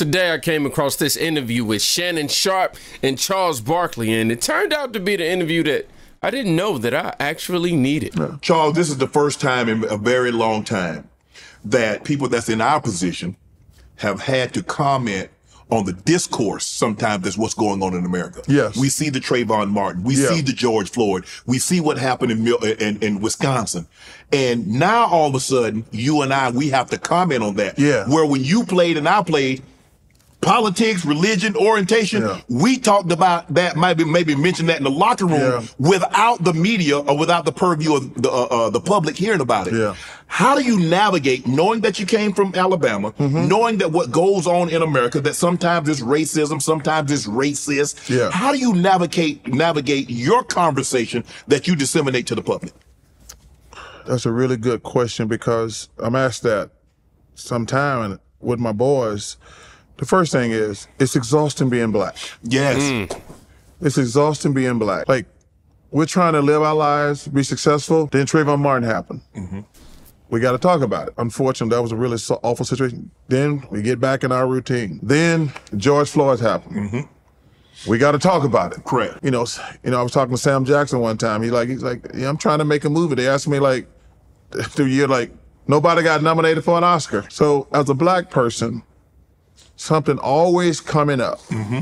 Today I came across this interview with Shannon Sharpe and Charles Barkley, and it turned out to be the interview that I didn't know that I actually needed. Charles, this is the first time in a very long time that people that's in our position have had to comment on the discourse sometimes that's what's going on in America. Yes. We see the Trayvon Martin. We see the George Floyd. We see what happened in Wisconsin. And now all of a sudden, you and I, we have to comment on that. Yeah. Where when you played and I played, politics, religion, orientation, we talked about that, maybe mentioned that in the locker room without the media or without the purview of the public hearing about it. Yeah. How do you navigate, knowing that you came from Alabama, knowing that what goes on in America, that sometimes it's racism, sometimes it's racist. Yeah. How do you navigate your conversation that you disseminate to the public? That's a really good question, because I'm asked that sometime with my boys. The first thing is, it's exhausting being black. Yes. It's exhausting being black. Like, we're trying to live our lives, be successful, then Trayvon Martin happened. We got to talk about it. Unfortunately, that was a really awful situation. Then we get back in our routine. Then George Floyd happened. We got to talk about it. Correct. You know, I was talking to Sam Jackson one time. He's like, yeah, I'm trying to make a movie. They asked me like, the year, like, nobody got nominated for an Oscar. So as a black person, something always coming up.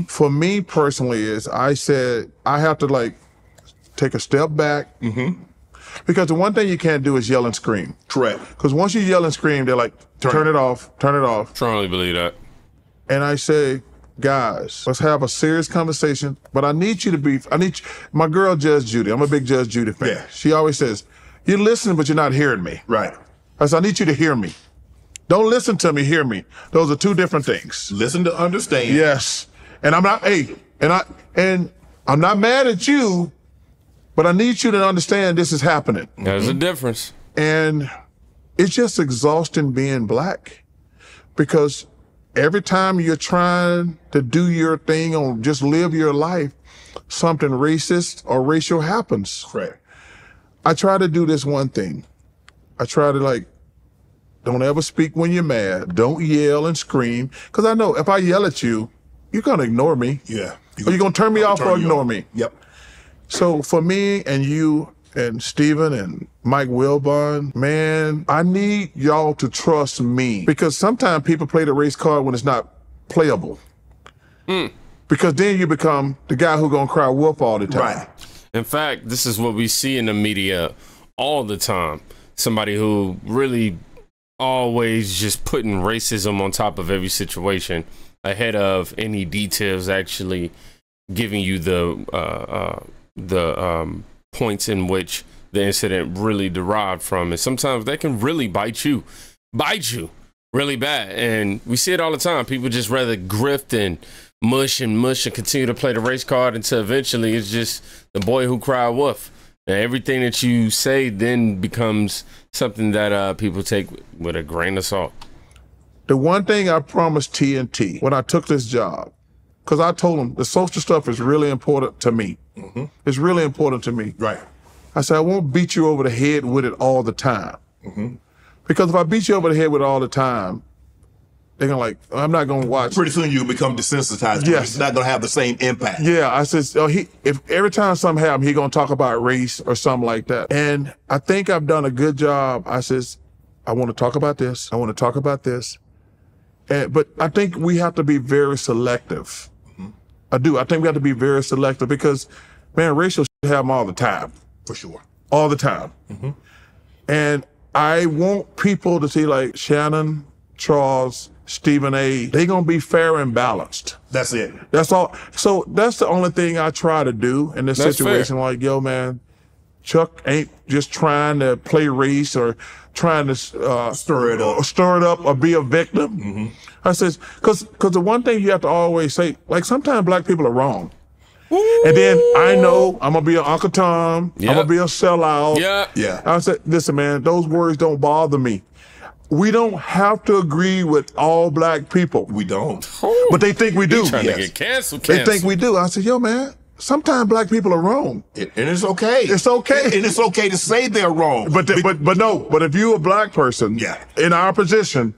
For me personally is, I said, I have to like take a step back. Because the one thing you can't do is yell and scream. Correct. Because once you yell and scream, they're like, turn it off, turn it off. Strongly believe that. And I say, guys, let's have a serious conversation, but I need you to be, my girl Judge Judy, I'm a big Judge Judy fan. Yeah. She always says, you're listening, but you're not hearing me. Right. I said, I need you to hear me. Don't listen to me, hear me. Those are two different things. Listen to understand. Yes. And I'm not, and I'm not mad at you, but I need you to understand this is happening. There's a difference. And it's just exhausting being black, because every time you're trying to do your thing or just live your life, something racist or racial happens. Correct. I try to do this one thing. I try to like, don't ever speak when you're mad. Don't yell and scream. Because I know if I yell at you, you're going to ignore me. Yeah. Or you're going to turn me off or ignore me. Yep. So for me and you and Stephen and Mike Wilbon, man, I need y'all to trust me. Because sometimes people play the race card when it's not playable. Because then you become the guy who's going to cry wolf all the time. Right. In fact, this is what we see in the media all the time. Somebody who really always just putting racism on top of every situation ahead of any details actually giving you the points in which the incident really derived from. And sometimes that can really bite you really bad. And we see it all the time. People just rather grift and mush and continue to play the race card until eventually it's just the boy who cried wolf. And everything that you say then becomes something that people take with a grain of salt. The one thing I promised TNT when I took this job, because I told them the social stuff is really important to me. It's really important to me. Right. I said, I won't beat you over the head with it all the time. Because if I beat you over the head with it all the time, they're gonna like, I'm not gonna watch. Pretty soon you become desensitized. Yes. It's not gonna have the same impact. Yeah, I said, if every time something happens, he gonna talk about race or something like that. And I think I've done a good job. I says, I want to talk about this. I want to talk about this. But I think we have to be very selective. I do. I think we have to be very selective because, man, racial shit happen all the time. For sure. All the time. And I want people to see like Shannon, Charles, Stephen A., they gonna be fair and balanced. That's it. That's all. So that's the only thing I try to do in this That's situation. fair. Like, yo, man, Chuck ain't just trying to play race or trying to Stir it up. or be a victim. I says, because the one thing you have to always say, like sometimes black people are wrong. And then I know I'm gonna be an Uncle Tom. I'm gonna be a sellout. Yeah. I said, listen, man, those words don't bother me. We don't have to agree with all black people. We don't. But they think we do. Trying to get canceled. They think we do. I said, yo, man, sometimes black people are wrong. And it's okay. It's okay. And it's okay to say they're wrong. But if you're a black person in our position,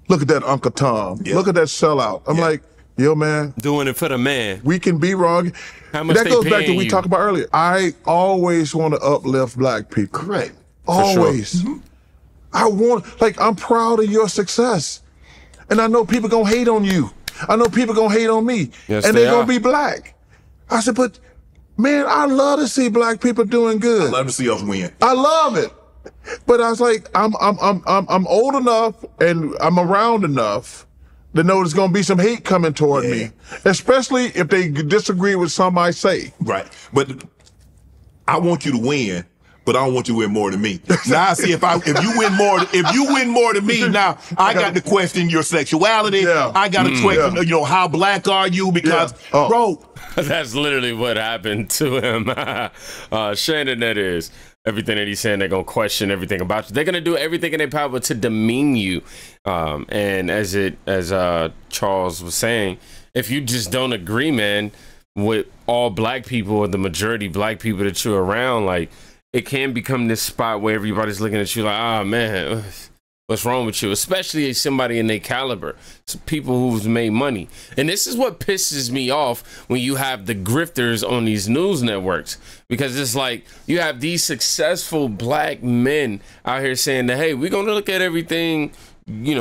look at that Uncle Tom. Yeah. Look at that sellout. I'm like, yo, man. Doing it for the man. We can be wrong. How much that they goes back to paying what we you? talked about earlier. I always want to uplift black people. Correct. Always. I'm proud of your success. And I know people gonna hate on you. I know people gonna hate on me. Yes, and they they're are. gonna be black. I said, but man, I love to see black people doing good. I love to see us win. I love it. But I was like, I'm old enough and I'm around enough to know there's gonna be some hate coming toward me, especially if they disagree with something I say. Right. But I want you to win, but I don't want you to win more than me. Now I see if you win more than me, now I got to question your sexuality. Yeah. I got to question, how black are you? Because, bro. That's literally what happened to him. Shannon, that is. Everything that he's saying, they're going to question everything about you. They're going to do everything in their power to demean you. And as Charles was saying, if you just don't agree, man, with all black people or the majority black people that you're around, like, it can become this spot where everybody's looking at you like, oh, man, what's wrong with you? Especially somebody in their caliber, people who've made money. And this is what pisses me off when you have the grifters on these news networks, because it's like you have these successful black men out here saying that, hey, we're going to look at everything,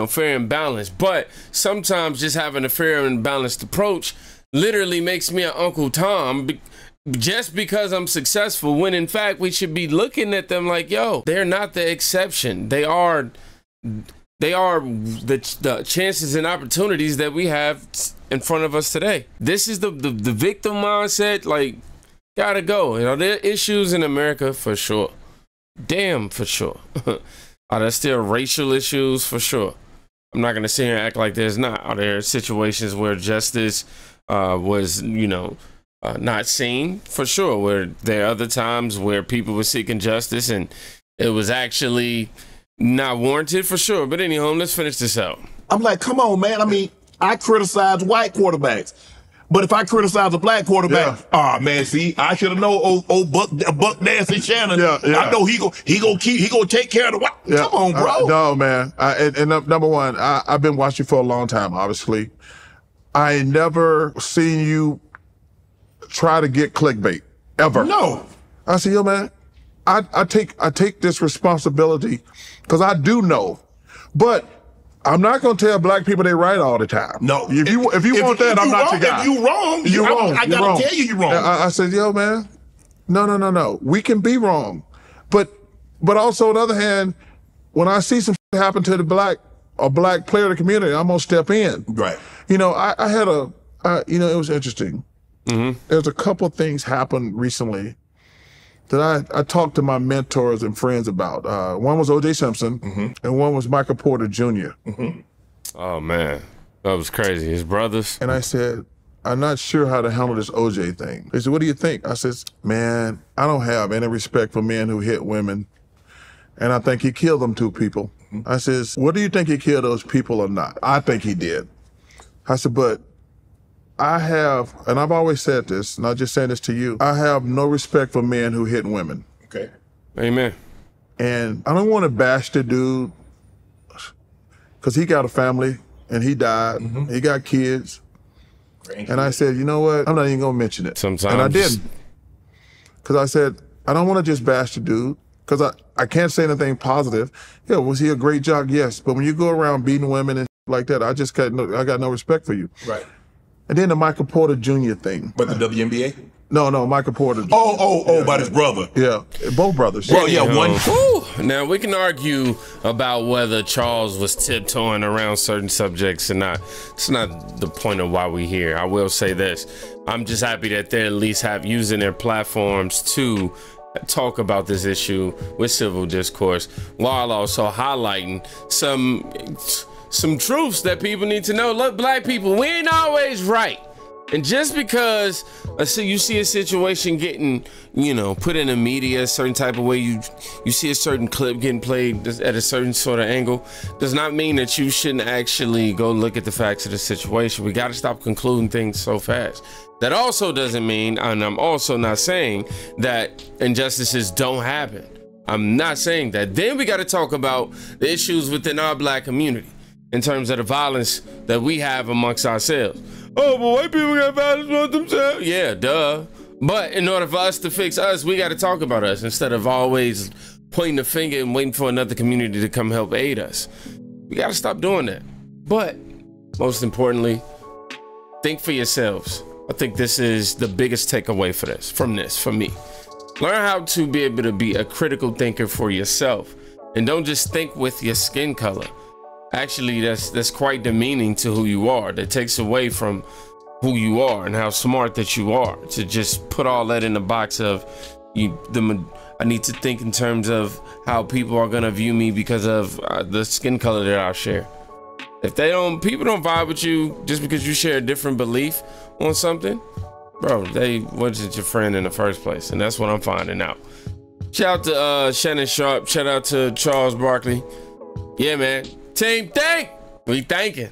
fair and balanced. But sometimes just having a fair and balanced approach literally makes me an Uncle Tom just because I'm successful, when in fact we should be looking at them like, yo, they're not the exception. They are the chances and opportunities that we have in front of us today. This is the victim mindset, like, gotta go. There are issues in America for sure. Damn, for sure. Are there still racial issues? For sure. I'm not gonna sit here and act like there's not. Are there situations where justice was, not seen? For sure. Where there are other times where people were seeking justice and it was actually not warranted? For sure. But anyhow, let's finish this out. I'm like, come on, man. I mean, I criticize white quarterbacks, but if I criticize a black quarterback, man, see, I should have known old Buck Nancy Shannon. I know he gonna take care of the white. Come on, bro. No, man. And number one, I've been watching you for a long time, obviously. I never seen you try to get clickbait, ever. No. I said, yo, man, I take this responsibility because I do know, but I'm not gonna tell black people they right all the time. No. If you want that, I'm not your guy. If you wrong, you're wrong. I gotta tell you're wrong. I said, yo, man, no. We can be wrong, but also on the other hand, when I see some shit happen to a black player of the community, I'm gonna step in. Right. I had it was interesting. Mm-hmm. There's a couple things happened recently that I talked to my mentors and friends about. One was O.J. Simpson, and one was Michael Porter Jr. Oh, man. That was crazy. His brothers. And I said, I'm not sure how to handle this O.J. thing. They said, what do you think? I said, man, I don't have any respect for men who hit women, and I think he killed them two people. I says, what do you think he killed those people or not? I think he did. I said, but I have, and I've always said this, not just saying this to you, I have no respect for men who hit women. Okay. Amen. And I don't want to bash the dude because he got a family and he died. He got kids. And I said, you know what? I'm not even going to mention it. Sometimes. And I didn't. Because I said, I don't want to just bash the dude because I can't say anything positive. Yeah, was he a great jock? Yes. But when you go around beating women and like that, I got no respect for you. Right. And then the Michael Porter Jr. thing. But the WNBA? No, Michael Porter. About his brother. Yeah, both brothers. Well, yeah, one. Whew. Now, we can argue about whether Charles was tiptoeing around certain subjects or not. It's not the point of why we're here. I will say this. I'm just happy that they're at least using their platforms to talk about this issue with civil discourse, while also highlighting some truths that people need to know. Look, black people, we ain't always right. And just because you see a situation getting, put in the media a certain type of way, you see a certain clip getting played at a certain sort of angle, does not mean that you shouldn't actually go look at the facts of the situation. We got to stop concluding things so fast. That also doesn't mean, and I'm also not saying that injustices don't happen. I'm not saying that. Then we got to talk about the issues within our black community. in terms of the violence that we have amongst ourselves. Oh, but white people got violence amongst themselves. Yeah, duh. But in order for us to fix us, we got to talk about us instead of always pointing the finger and waiting for another community to come help aid us. We got to stop doing that. But most importantly, think for yourselves. I think this is the biggest takeaway for me. Learn how to be able to be a critical thinker for yourself, and don't just think with your skin color. Actually, that's quite demeaning to who you are. That takes away from who you are and how smart that you are to just put all that in the box of I need to think in terms of how people are gonna view me because of the skin color that I share. If people don't vibe with you just because you share a different belief on something, bro, they wasn't your friend in the first place, and that's what I'm finding out. Shout out to Shannon Sharp. Shout out to Charles Barkley. Yeah, man. Team think. We thinking.